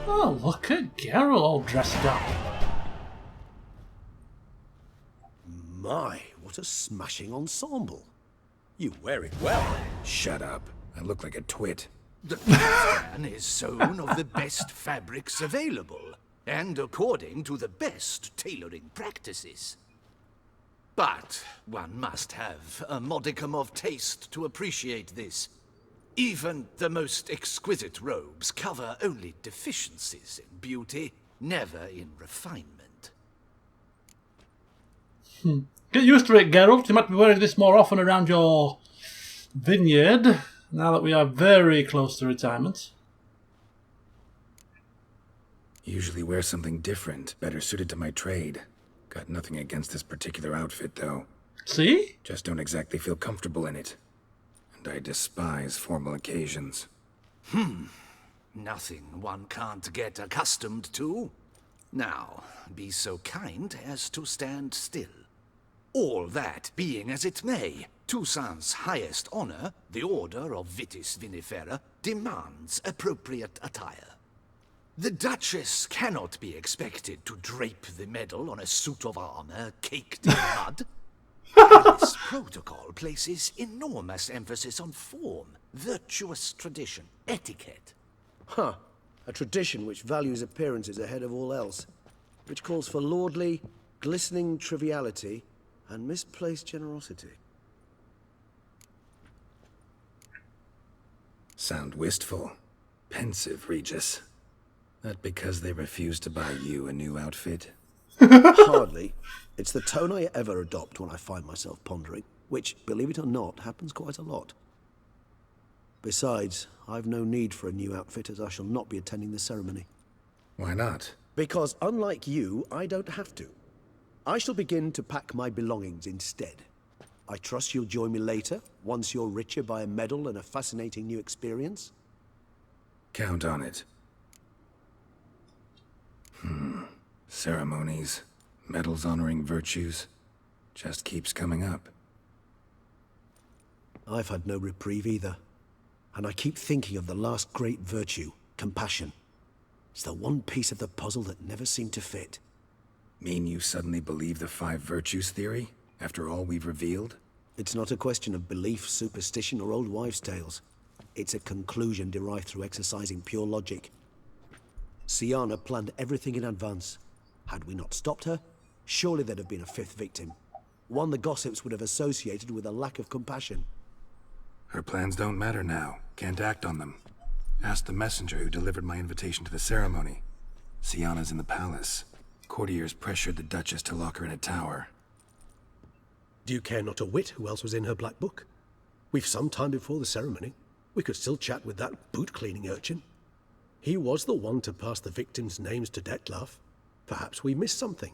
Oh, look at Geralt all dressed up. My, what a smashing ensemble. You wear it well. Shut up. I look like a twit. The Pakistan is sewn of the best fabrics available, and according to the best tailoring practices. But one must have a modicum of taste to appreciate this. Even the most exquisite robes cover only deficiencies in beauty, never in refinement. Get used to it, Geralt. You might be wearing this more often around your vineyard, now that we are very close to retirement. Usually wear something different, better suited to my trade. Got nothing against this particular outfit, though. See? Just don't exactly feel comfortable in it. And I despise formal occasions. Nothing one can't get accustomed to. Now, be so kind as to stand still. All that being as it may, Toussaint's highest honor, the Order of Vitis Vinifera, demands appropriate attire. The Duchess cannot be expected to drape the medal on a suit of armor caked in mud. This protocol places enormous emphasis on form, virtuous tradition, etiquette. Huh. A tradition which values appearances ahead of all else. Which calls for lordly, glistening triviality and misplaced generosity. Sound wistful. Pensive, Regis. That because they refuse to buy you a new outfit? Hardly. It's the tone I ever adopt when I find myself pondering, which, believe it or not, happens quite a lot. Besides, I've no need for a new outfit as I shall not be attending the ceremony. Why not? Because unlike you, I don't have to. I shall begin to pack my belongings instead. I trust you'll join me later, once you're richer by a medal and a fascinating new experience? Count on it. Ceremonies, medals honoring virtues, just keeps coming up. I've had no reprieve either. And I keep thinking of the last great virtue, compassion. It's the one piece of the puzzle that never seemed to fit. Mean you suddenly believe the 5 virtues theory, after all we've revealed? It's not a question of belief, superstition, or old wives' tales. It's a conclusion derived through exercising pure logic. Syanna planned everything in advance. Had we not stopped her, surely there'd have been a 5th victim. One the gossips would have associated with a lack of compassion. Her plans don't matter now. Can't act on them. Ask the messenger who delivered my invitation to the ceremony. Syanna's in the palace. Courtiers pressured the Duchess to lock her in a tower. Do you care not a whit who else was in her black book? We've some time before the ceremony. We could still chat with that boot-cleaning urchin. He was the one to pass the victims' names to Dettlaff. Perhaps we missed something.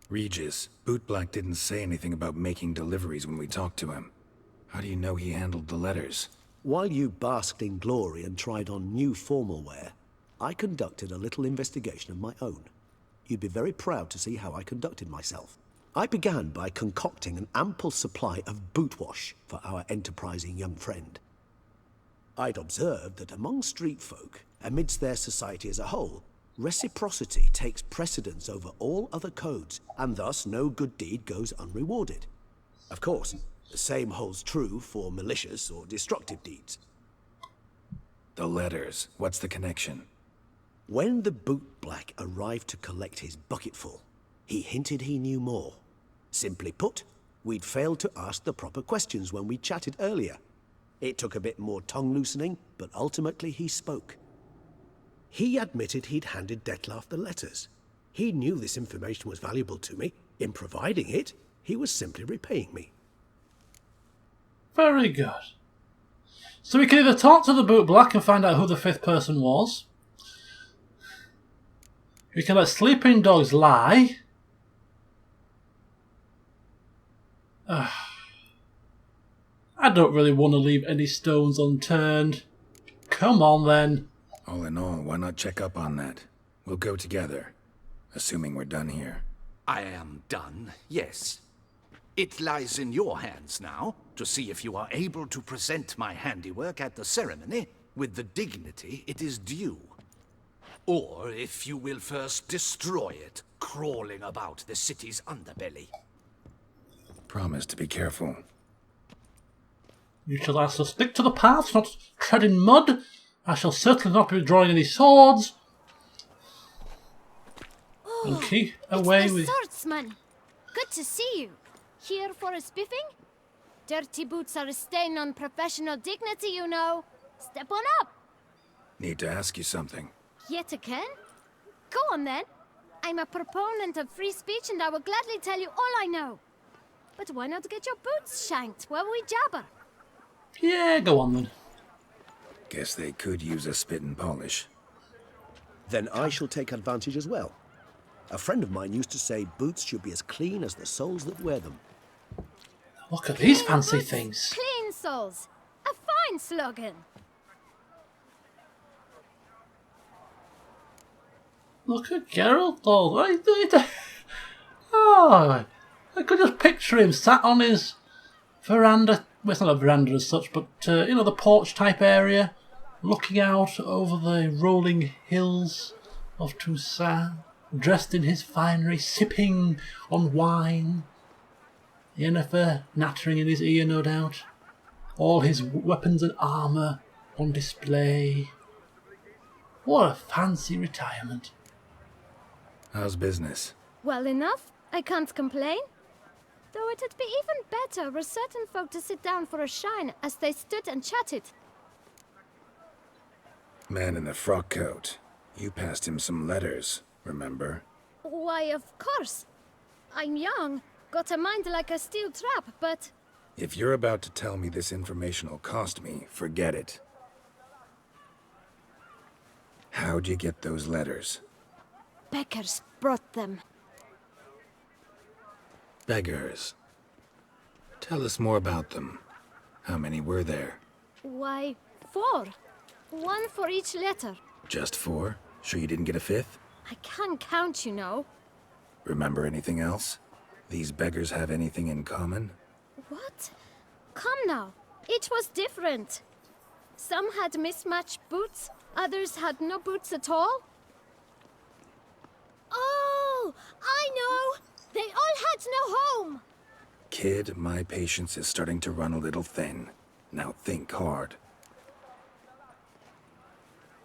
Regis, Bootblack didn't say anything about making deliveries when we talked to him. How do you know he handled the letters? While you basked in glory and tried on new formal wear, I conducted a little investigation of my own. You'd be very proud to see how I conducted myself. I began by concocting an ample supply of boot wash for our enterprising young friend. I'd observed that among street folk, amidst their society as a whole, reciprocity takes precedence over all other codes, and thus no good deed goes unrewarded. Of course, the same holds true for malicious or destructive deeds. The letters. What's the connection? When the bootblack arrived to collect his bucketful, he hinted he knew more. Simply put, we'd failed to ask the proper questions when we chatted earlier. It took a bit more tongue-loosening, but ultimately he spoke. He admitted he'd handed Dettlaff the letters. He knew this information was valuable to me. In providing it, he was simply repaying me. Very good. So we can either talk to the bootblack and find out who the 5th person was. We can let sleeping dogs lie. I don't really want to leave any stones unturned. Come on, then. All in all, why not check up on that? We'll go together, assuming we're done here. I am done, yes. It lies in your hands now to see if you are able to present my handiwork at the ceremony with the dignity it is due. Or if you will first destroy it, crawling about the city's underbelly. Promise to be careful. You shall also stick to the paths, not tread in mud. I shall certainly not be drawing any swords. And keep away it's the with... swordsman. Good to see you. Here for a spiffing? Dirty boots are a stain on professional dignity, you know. Step on up. Need to ask you something. Yet again? Go on then. I'm a proponent of free speech and I will gladly tell you all I know. But why not get your boots shanked while we jabber? Yeah, go on then. Guess they could use a spit and polish. Then I shall take advantage as well. A friend of mine used to say boots should be as clean as the soles that wear them. Look at these Clean fancy boots, things. Clean souls. A fine slogan. Look at Geralt. Oh, I could just picture him sat on his veranda. Well, it's not a veranda as such, but you know, the porch type area, looking out over the rolling hills of Toussaint, dressed in his finery, sipping on wine. Yennefer nattering in his ear, no doubt. All his weapons and armour on display. What a fancy retirement. How's business? Well enough. I can't complain. Though it'd be even better were certain folk to sit down for a shine as they stood and chatted. Man in the frock coat. You passed him some letters, remember? Why, of course. I'm young, got a mind like a steel trap, but... If you're about to tell me this information will cost me, forget it. How'd you get those letters? Beggars brought them. Beggars. Tell us more about them. How many were there? Why, 4. 1 for each letter. Just 4? Sure you didn't get a 5th? I can't count, you know. Remember anything else? These beggars have anything in common? What? Come now. Each was different. Some had mismatched boots, others had no boots at all. Oh, I know! They all had no home! Kid, my patience is starting to run a little thin. Now think hard.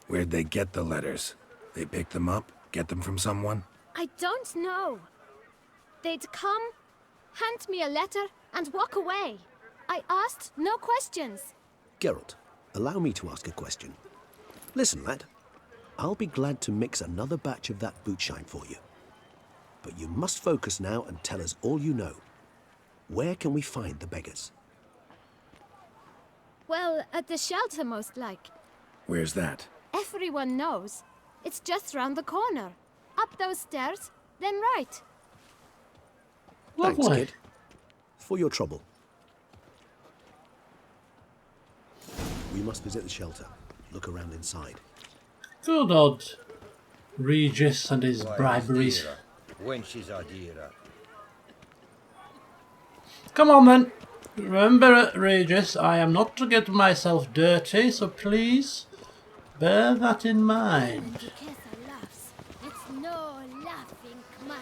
Where'd they get the letters? They pick them up? Get them from someone? I don't know. They'd come, hand me a letter, and walk away. I asked no questions. Geralt, allow me to ask a question. Listen, lad. I'll be glad to mix another batch of that boot shine for you. But you must focus now and tell us all you know. Where can we find the beggars? Well, at the shelter, most like. Where's that? Everyone knows. It's just round the corner. Up those stairs, then right. Thanks, Lovely. kid. For your trouble. We must visit the shelter. Look around inside. Good old Regis and his briberies. Wenches are dearer. Come on then. Remember, Regis, I am not to get myself dirty, so please bear that in mind. Duquesa laughs. It's no laughing matter.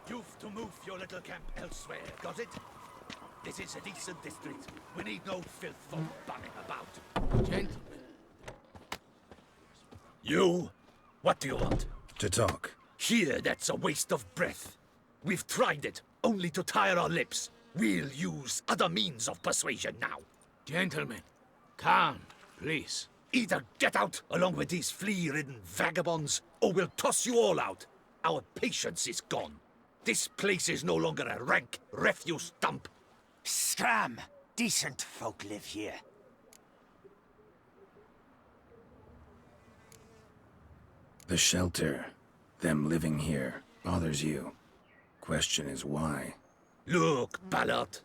You've to move your little camp elsewhere, got it? This is a decent district. We need no filth folk bunning about. Gentlemen. You? What do you want? To talk. Here, that's a waste of breath. We've tried it, only to tire our lips. We'll use other means of persuasion now. Gentlemen, calm, please. Either get out along with these flea-ridden vagabonds, or we'll toss you all out. Our patience is gone. This place is no longer a rank refuse dump. Scram! Decent folk live here. The shelter, them living here, bothers you. Question is why? Look, Ballard.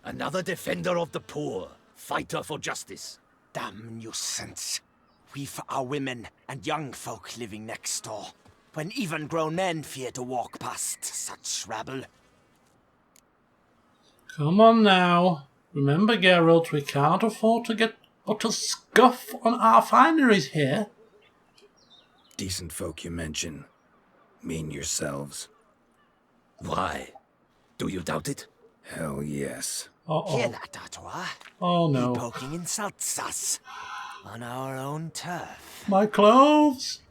Another defender of the poor. Fighter for justice. Damn nuisance. We've our women and young folk living next door, when even grown men fear to walk past such rabble. Come on now. Remember, Geralt, we can't afford to get but a scuff on our fineries here. Decent folk you mention. Mean yourselves. Why? Do you doubt it? Hell yes. Hear Uh-oh. that, Artois? Oh He no. poking insults us. On our own turf. My clothes!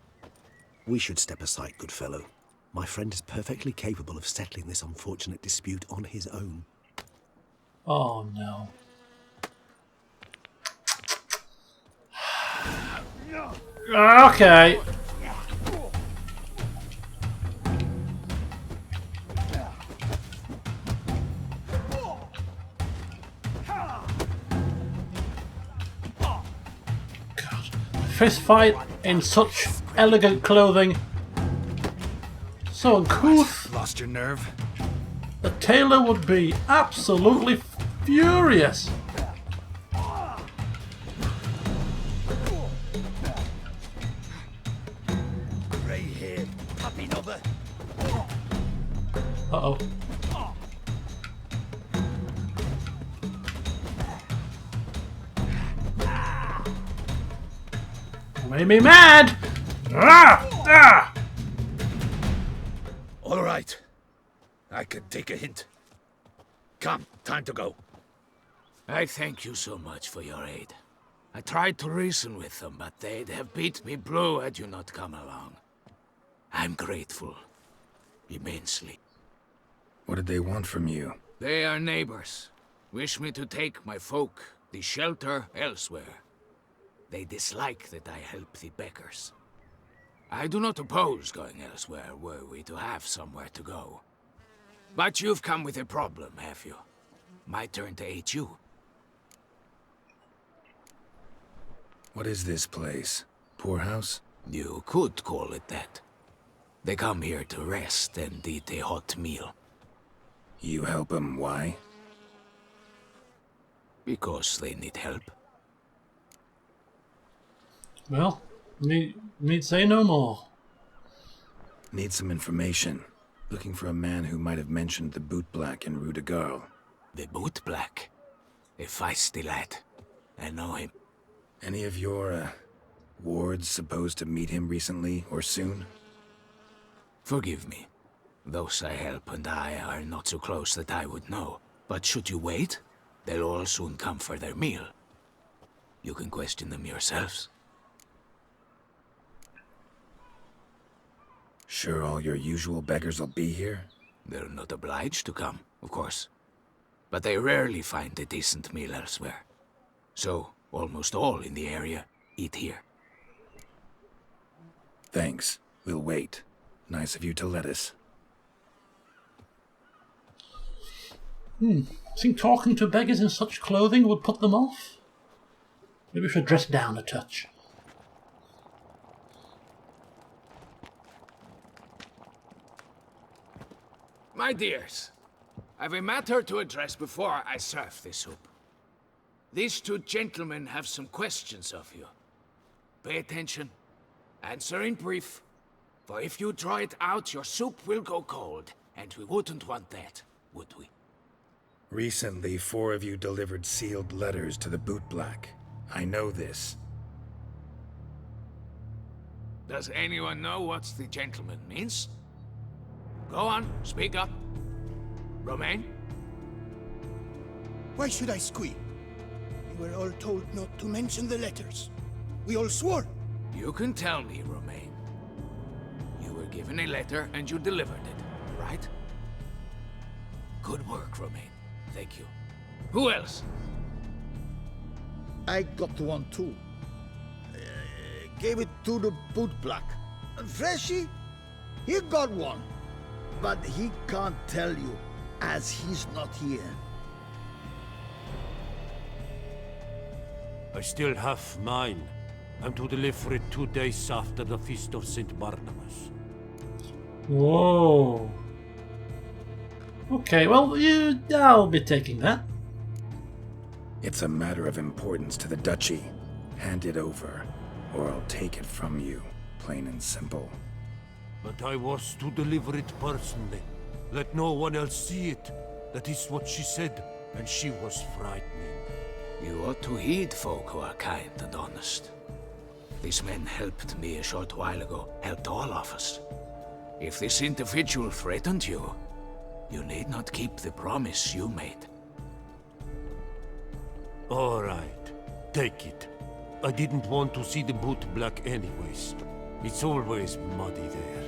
We should step aside, good fellow. My friend is perfectly capable of settling this unfortunate dispute on his own. Oh no. Okay. Fist fight in such elegant clothing. So uncouth. Lost your nerve? The tailor would be absolutely furious. Grey-haired puppy knobber. Uh-oh. Made me mad! Ah! Ah! All right. I can take a hint. Come, time to go. I thank you so much for your aid. I tried to reason with them, but they'd have beat me blue had you not come along. I'm grateful. Immensely. What did they want from you? They are neighbors. Wish me to take my folk, the shelter, elsewhere. They dislike that I help the beggars. I do not oppose going elsewhere were we to have somewhere to go. But you've come with a problem, have you? My turn to aid you. What is this place? Poorhouse? You could call it that. They come here to rest and eat a hot meal. You help them, why? Because they need help. Well, need say no more. Need some information. Looking for a man who might have mentioned the boot black in Rue de Garl. The boot black. A feisty lad. I know him. Any of your, wards supposed to meet him recently or soon? Forgive me. Those I help and I are not so close that I would know. But should you wait, they'll all soon come for their meal. You can question them yourselves. Sure all your usual beggars will be here? They're not obliged to come, of course. But they rarely find a decent meal elsewhere. So, almost all in the area eat here. Thanks. We'll wait. Nice of you to let us. Think talking to beggars in such clothing would put them off? Maybe we should dress down a touch. My dears, I've a matter to address before I serve the soup. These two gentlemen have some questions of you. Pay attention. Answer in brief. For if you draw it out, your soup will go cold. And we wouldn't want that, would we? Recently, 4 of you delivered sealed letters to the boot black. I know this. Does anyone know what the gentleman means? Go on, speak up. Romain? Why should I squeal? We were all told not to mention the letters. We all swore. You can tell me, Romain. You were given a letter and you delivered it, right? Good work, Romain. Thank you. Who else? I got one too. Gave it to the boot black. And Freshy, he got one. But he can't tell you, as he's not here. I still have mine. I'm to deliver it 2 days after the Feast of St. Barnabas. Whoa. Okay, well, I'll be taking that. It's a matter of importance to the Duchy. Hand it over, or I'll take it from you. Plain and simple. But I was to deliver it personally. Let no one else see it. That is what she said. and she was frightening. You ought to heed folk who are kind and honest. These men helped me a short while ago, helped all of us. If this individual threatened you, you need not keep the promise you made. All right, take it. I didn't want to see the boot black anyways. It's always muddy there.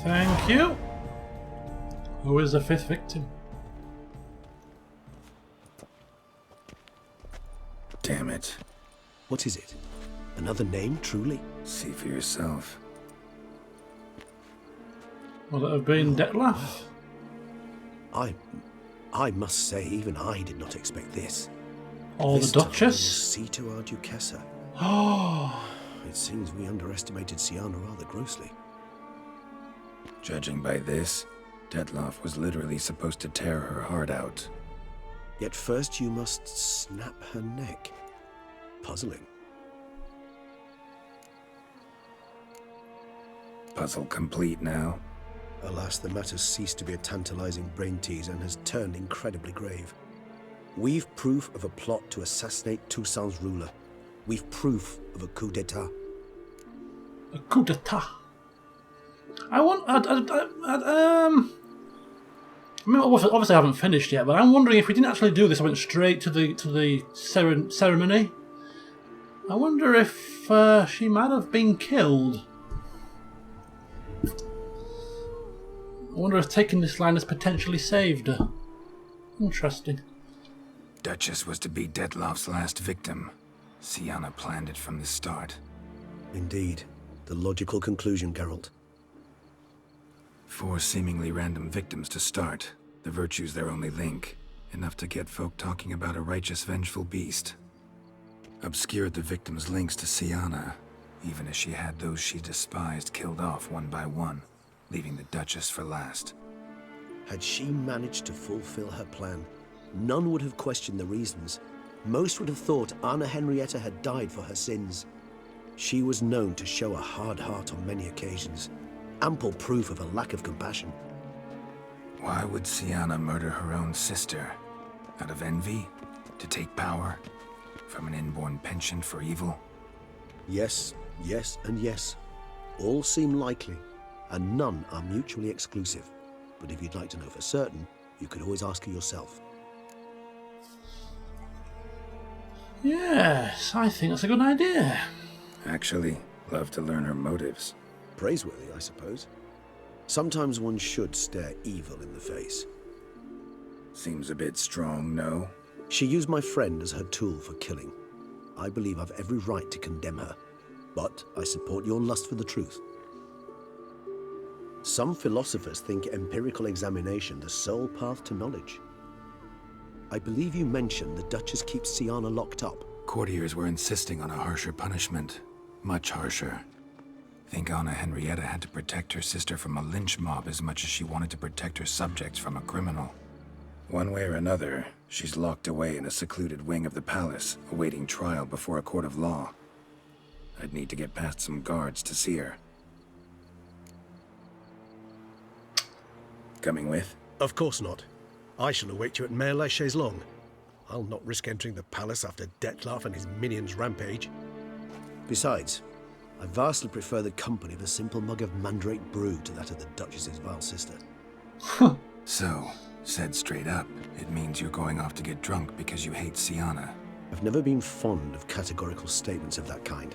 Thank you. Who is the 5th victim? Damn it. What is it? Another name, truly? See for yourself. Would it have been Detlef? I must say, even I did not expect this. Or This the time Duchess? we'll see to our Duchessa. Oh, It seems we underestimated Siana rather grossly. Judging by this, Detlef was literally supposed to tear her heart out. Yet first you must snap her neck. Puzzling. Puzzle complete now. Alas, the matter's ceased to be a tantalizing brain tease and has turned incredibly grave. We've proof of a plot to assassinate Toussaint's ruler. We've proof of a coup d'etat. a coup d'etat. I want. I mean, obviously I haven't finished yet, but I'm wondering if we didn't actually do this. I went straight to the ceremony. I wonder if she might have been killed. I wonder if taking this line has potentially saved her. Interesting. Duchess was to be Detlef's last victim. Siana planned it from the start. Indeed. The logical conclusion, Geralt. 4 seemingly random victims to start. The virtue's their only link. Enough to get folk talking about a righteous, vengeful beast. Obscured the victims' links to Siana, even as she had those she despised killed off one by one, leaving the Duchess for last. Had she managed to fulfill her plan, none would have questioned the reasons. Most would have thought Anna Henrietta had died for her sins. She was known to show a hard heart on many occasions. Ample proof of a lack of compassion. Why would Siana murder her own sister? Out of envy? To take power? From an inborn penchant for evil? Yes, yes, and yes. All seem likely, and none are mutually exclusive. But if you'd like to know for certain, you could always ask her yourself. Yes, I think that's a good idea. Actually, love to learn her motives. Praiseworthy, I suppose. Sometimes one should stare evil in the face. Seems a bit strong, no? She used my friend as her tool for killing. I believe I've every right to condemn her, but I support your lust for the truth. Some philosophers think empirical examination the sole path to knowledge. I believe you mentioned the Duchess keeps Siana locked up. Courtiers were insisting on a harsher punishment. Much harsher. Think Anna Henrietta had to protect her sister from a lynch mob as much as she wanted to protect her subjects from a criminal. One way or another, she's locked away in a secluded wing of the palace, awaiting trial before a court of law. I'd need to get past some guards to see her. Coming with? Of course not. I shall await you at Mare la Chaise-Longue. I'll not risk entering the palace after Detlef and his minions rampage. Besides, I vastly prefer the company of a simple mug of mandrake brew to that of the Duchess's vile sister. So, said straight up, it means you're going off to get drunk because you hate Siana. I've never been fond of categorical statements of that kind,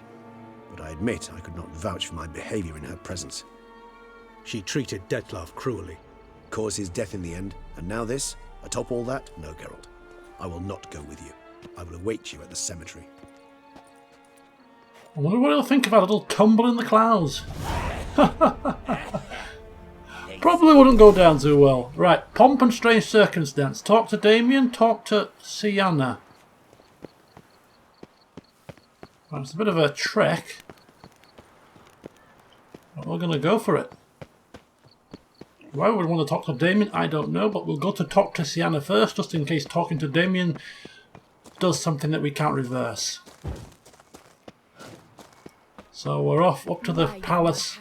but I admit I could not vouch for my behavior in her presence. She treated Detlef cruelly, caused his death in the end, and now this? Atop all that? No, Geralt. I will not go with you. I will await you at the cemetery. I wonder what he'll think about a little tumble in the clouds. Probably wouldn't go down too well. Right, pomp and strange circumstance. Talk to Damien, talk to Siana. Well, it's a bit of a trek, but we're going to go for it. Why would we want to talk to Damien? I don't know, but we'll go to talk to Siana first, just in case talking to Damien does something that we can't reverse. So we're off up to the palace.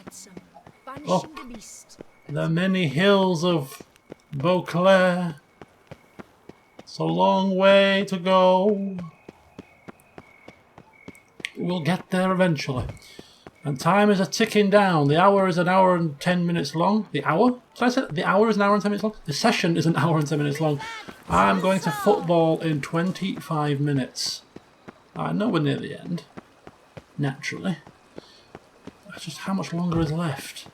Up The many hills of Beauclair. It's a long way to go. We'll get there eventually. And time is a ticking down. The hour is an hour and 10 minutes long. The hour? Did I say that? The hour is an hour and 10 minutes long? The session is an hour and 10 minutes long. I'm going to football in 25 minutes. I'm nowhere near the end. Naturally. Just how much longer is left?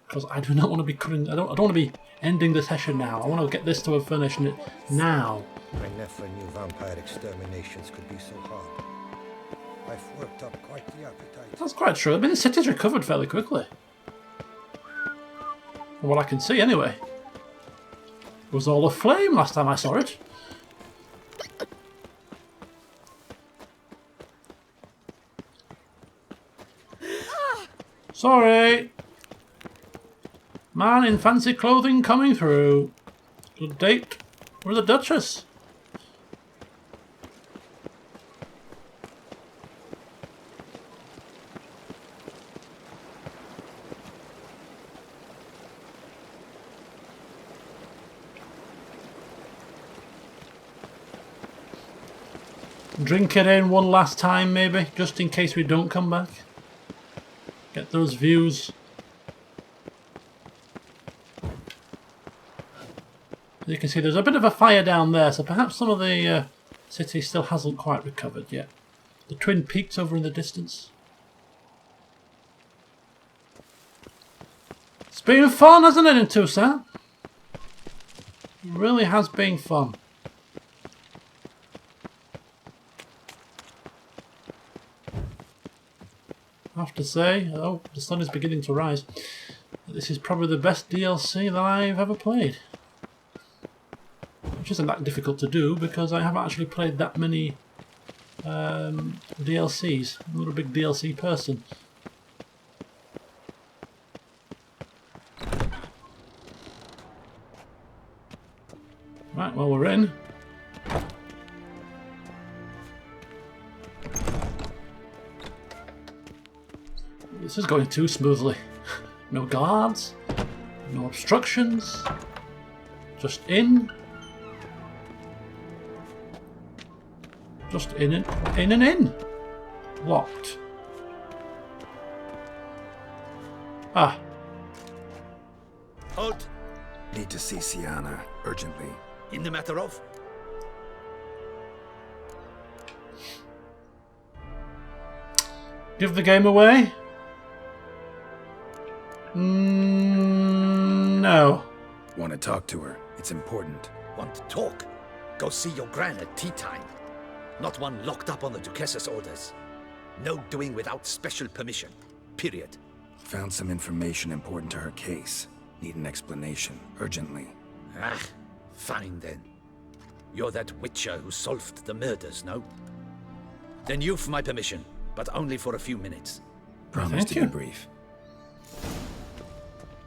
Because I do not want to be cutting. I don't want to be ending the session now. I want to get this to a finish now. I never knew vampire exterminations could be so hard. I've worked up quite the appetite. That's quite true. I mean, the city's recovered fairly quickly. From what I can see, anyway. It was all aflame last time I saw it. Sorry. Man in fancy clothing coming through. Good date with the Duchess. Drink it in one last time, maybe, just in case we don't come back. Get those views. As you can see, there's a bit of a fire down there, so perhaps some of the city still hasn't quite recovered yet. The Twin Peaks over in the distance. It's been fun, hasn't it, in Toussaint? It really has been fun. I have to say, oh, the sun is beginning to rise. This is probably the best DLC that I've ever played. Which isn't that difficult to do because I haven't actually played that many DLCs. I'm not a big DLC person. Right, well, we're in. This is going too smoothly. No guards, no obstructions, just in. Just in and in. Locked. Ah. Halt! Need to see Sienna, urgently. In the matter of? Give the game away? No. Want to talk to her. It's important. Want to talk? Go see your gran at tea time. Not one locked up on the Duchess's orders. No doing without special permission. Period. Found some information important to her case. Need an explanation. Urgently. Ah, fine then. You're that witcher who solved the murders, no? Then you've my permission, but only for a few minutes. Promise to be brief.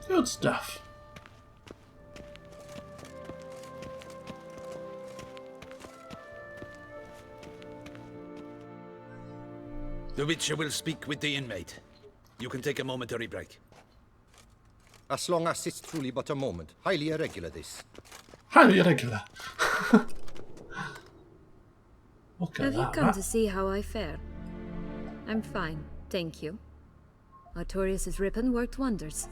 Good stuff. The Witcher will speak with the inmate. You can take a momentary break. As long as it's truly but a moment. Highly irregular, this. Highly irregular. Look at Have that. you come to see how I fare? I'm fine, thank you. Artorius' ribbon worked wonders.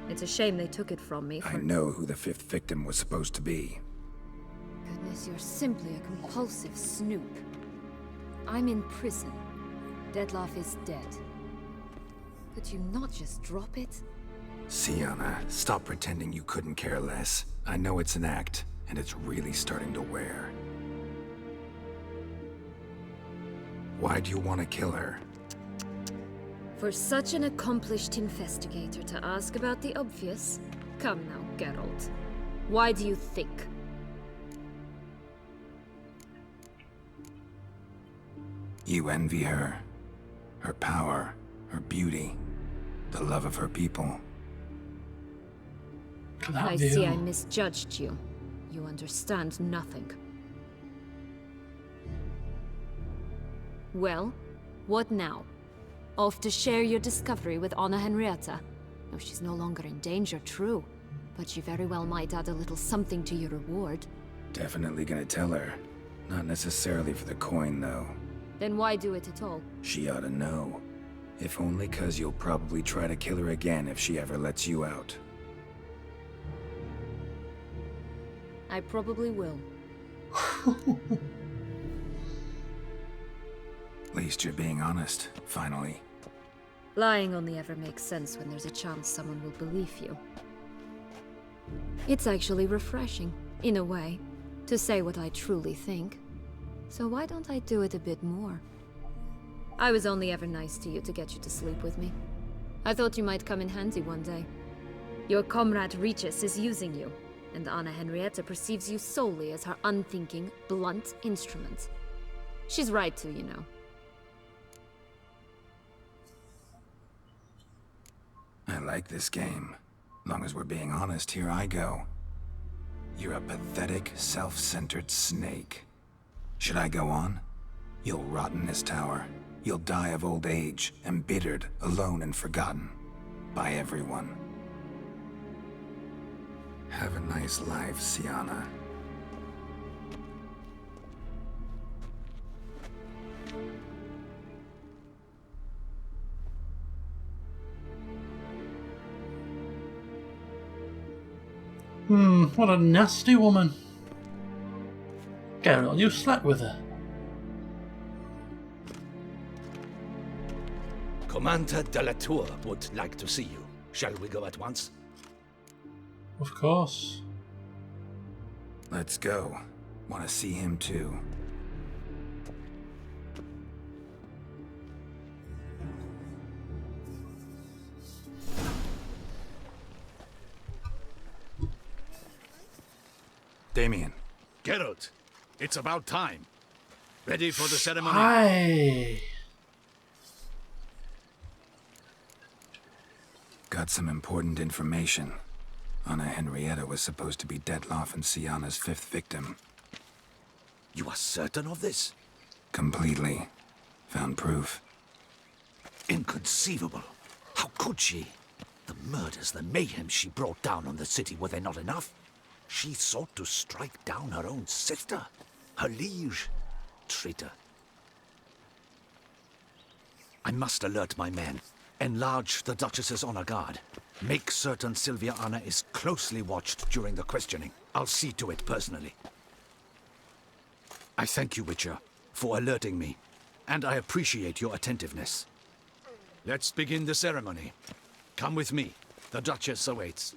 It's a shame they took it from me I know who the fifth victim was supposed to be. Goodness, you're simply a compulsive snoop. I'm in prison. Dettlaff is dead. Could you not just drop it? Sienna, stop pretending you couldn't care less. I know it's an act, and it's really starting to wear. Why do you want to kill her? For such an accomplished investigator to ask about the obvious? Come now, Geralt. Why do you think? You envy her. Her power, her beauty, the love of her people. I see I misjudged you. You understand nothing. Well, what now? Off to share your discovery with Anna Henrietta? No, she's no longer in danger, true. But she very well might add a little something to your reward. Definitely gonna tell her. Not necessarily for the coin, though. Then why do it at all? She ought to know. If only 'cause you'll probably try to kill her again if she ever lets you out. I probably will. At least you're being honest, finally. Lying only ever makes sense when there's a chance someone will believe you. It's actually refreshing, in a way, to say what I truly think. So why don't I do it a bit more? I was only ever nice to you to get you to sleep with me. I thought you might come in handy one day. Your comrade Regis is using you, and Anna Henrietta perceives you solely as her unthinking, blunt instrument. She's right to, you know. I like this game. Long as we're being honest, here I go. You're a pathetic, self-centered snake. Should I go on? You'll rot in this tower. You'll die of old age, embittered, alone and forgotten. By everyone. Have a nice life, Sienna. What a nasty woman. Geralt, you slept with her. Commander de la Tour would like to see you. Shall we go at once? Of course. Let's go. Want to see him too. Damien. Geralt, it's about time. Ready for the ceremony? Hi. Got some important information. Anna Henrietta was supposed to be Detloff and Sienna's 5th victim. You are certain of this? Completely. Found proof. Inconceivable. How could she? The murders, the mayhem she brought down on the city, were they not enough? She sought to strike down her own sister, her liege. Traitor. I must alert my men. Enlarge the Duchess's honor guard. Make certain Sylvia Anna is closely watched during the questioning. I'll see to it personally. I thank you, Witcher, for alerting me, and I appreciate your attentiveness. Let's begin the ceremony. Come with me. The Duchess awaits.